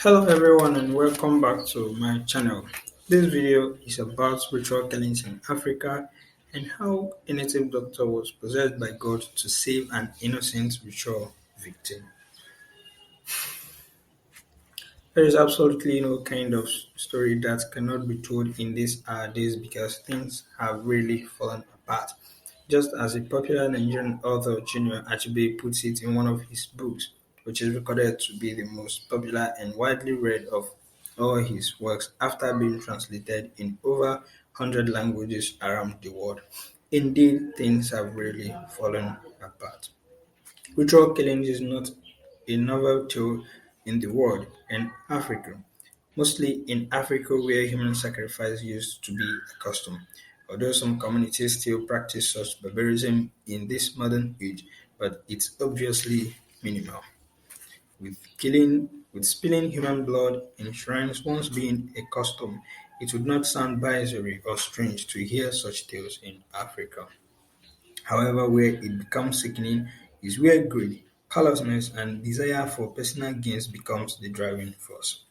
Hello everyone and welcome back to my channel. This video is about ritual killings in Africa and how a native doctor was possessed by God to save an innocent ritual victim. There is absolutely no kind of story that cannot be told in these our days because things have really fallen apart. Just as a popular Nigerian author Junior Achebe puts it in one of his books, which is recorded to be the most popular and widely read of all his works after being translated in over 100 languages around the world. Indeed, things have really fallen apart. Ritual killing is not a novel tale in the world in Africa, mostly in Africa where human sacrifice used to be a custom, although some communities still practice such barbarism in this modern age, but it's obviously minimal. With spilling human blood in shrines once being a custom, it would not sound bizarre or strange to hear such tales in Africa. However, where it becomes sickening is where greed, callousness, and desire for personal gains becomes the driving force.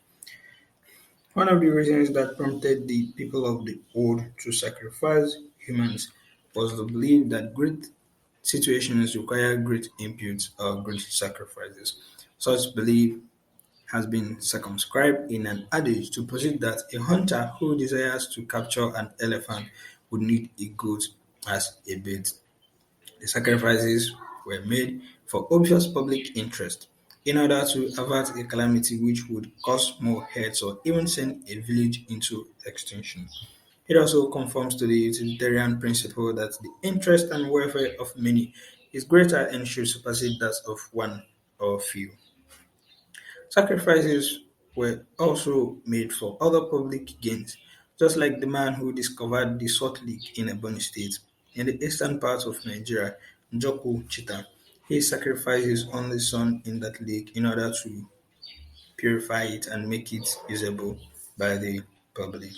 One of the reasons that prompted the people of the old to sacrifice humans was the belief that great situations require great inputs or great sacrifices. Such belief has been circumscribed in an adage to posit that a hunter who desires to capture an elephant would need a goat as a bait. The sacrifices were made for obvious public interest, in order to avert a calamity which would cause more heads or even send a village into extinction. It also conforms to the utilitarian principle that the interest and welfare of many is greater and should supersede that of one or few. Sacrifices were also made for other public gains, just like the man who discovered the salt lake in Ebonyi State in the eastern part of Nigeria, Njoku Chita. He sacrificed his only son in that lake in order to purify it and make it usable by the public.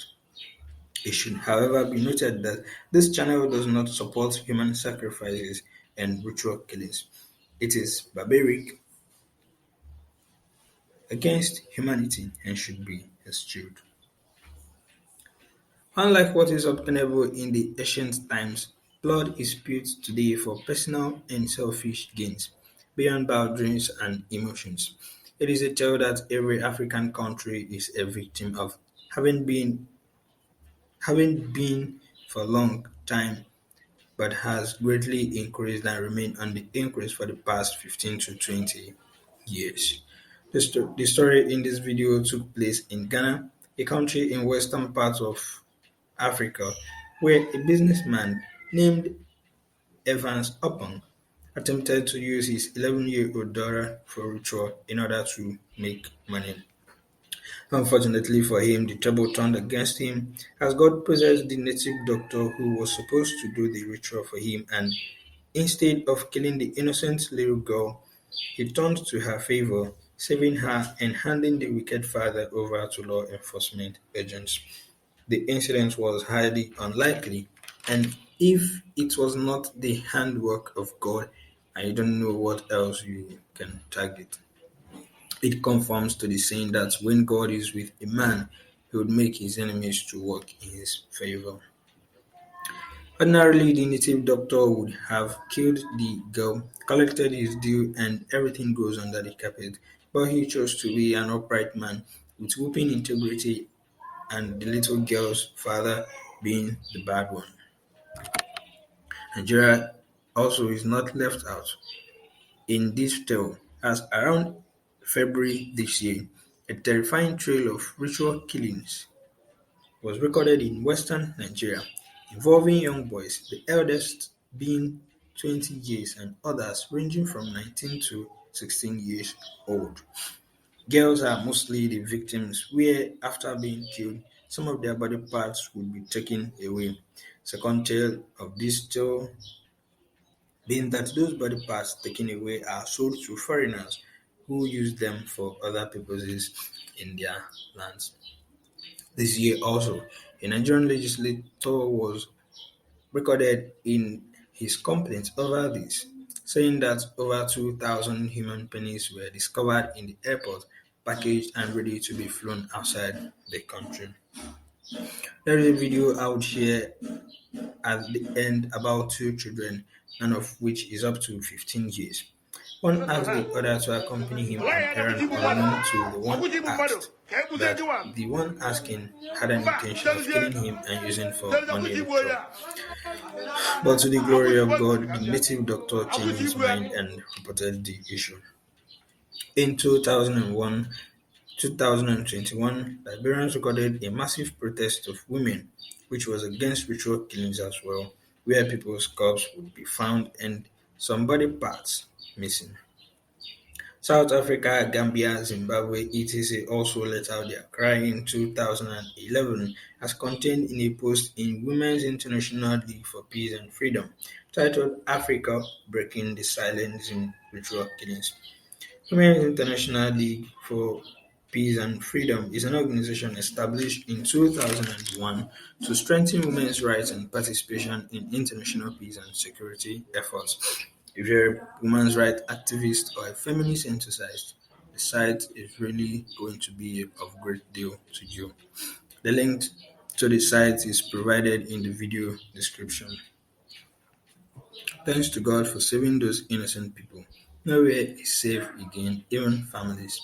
It should, however, be noted that this channel does not support human sacrifices and ritual killings. It is barbaric, against humanity, and should be eschewed. Unlike what is obtainable in the ancient times, blood is spilled today for personal and selfish gains, beyond boundaries and emotions. It is a tale that every African country is a victim of, having been having been for a long time, but has greatly increased and remained on the increase for the past 15 to 20 years. The story in this video took place in Ghana, a country in western part of Africa, where a businessman named Evans Opong attempted to use his 11-year-old daughter for ritual in order to make money. Unfortunately for him, the trouble turned against him as God possessed the native doctor who was supposed to do the ritual for him, and instead of killing the innocent little girl, he turned to her favor, saving her and handing the wicked father over to law enforcement agents. The incident was highly unlikely, and if it was not the handwork of God, I don't know what else you can target. It conforms to the saying that when God is with a man, he would make his enemies to work in his favor. Ordinarily, the native doctor would have killed the girl, collected his due, and everything goes under the carpet, but he chose to be an upright man with whooping integrity and the little girl's father being the bad one. Nigeria also is not left out in this tale, as around February this year, a terrifying trail of ritual killings was recorded in western Nigeria, involving young boys, the eldest being 20 years and others ranging from 19 to 16 years old. Girls are mostly the victims, where after being killed, some of their body parts would be taken away. Second tale of this tale being that those body parts taken away are sold to foreigners who use them for other purposes in their lands. This year also, a Nigerian legislator was recorded in his complaint over this, saying that over 2,000 human pennies were discovered in the airport packaged and ready to be flown outside the country. There is a video I would share at the end about two children, none of which is up to 15 years. One asked the other to accompany him on errand unknown to the one asked, that the one asking had an intention of killing him and using for money ritual. But to the glory of God, the native doctor changed his mind and reported the issue. In 2021, Liberians recorded a massive protest of women, which was against ritual killings as well, where people's corpses would be found and some body parts missing. South Africa, Gambia, Zimbabwe, etc. also let out their cry in 2011 as contained in a post in Women's International League for Peace and Freedom titled Africa Breaking the Silence in Ritual Killings. Women's International League for Peace and Freedom is an organization established in 2001 to strengthen women's rights and participation in international peace and security efforts. If you're a women's rights activist or a feminist enthusiast, the site is really going to be of great deal to you. The link to the site is provided in the video description. Thanks to God for saving those innocent people. Nowhere is safe again, even families.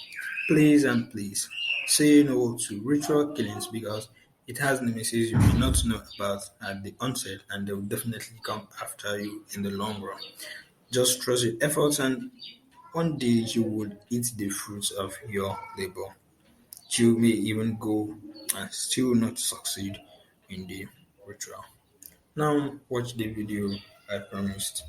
Please and please say no to ritual killings because it has nemesis you may not know about at the onset and they will definitely come after you in the long run. Just trust your efforts and one day you will eat the fruits of your labor. You may even go and still not succeed in the ritual. Now watch the video I promised.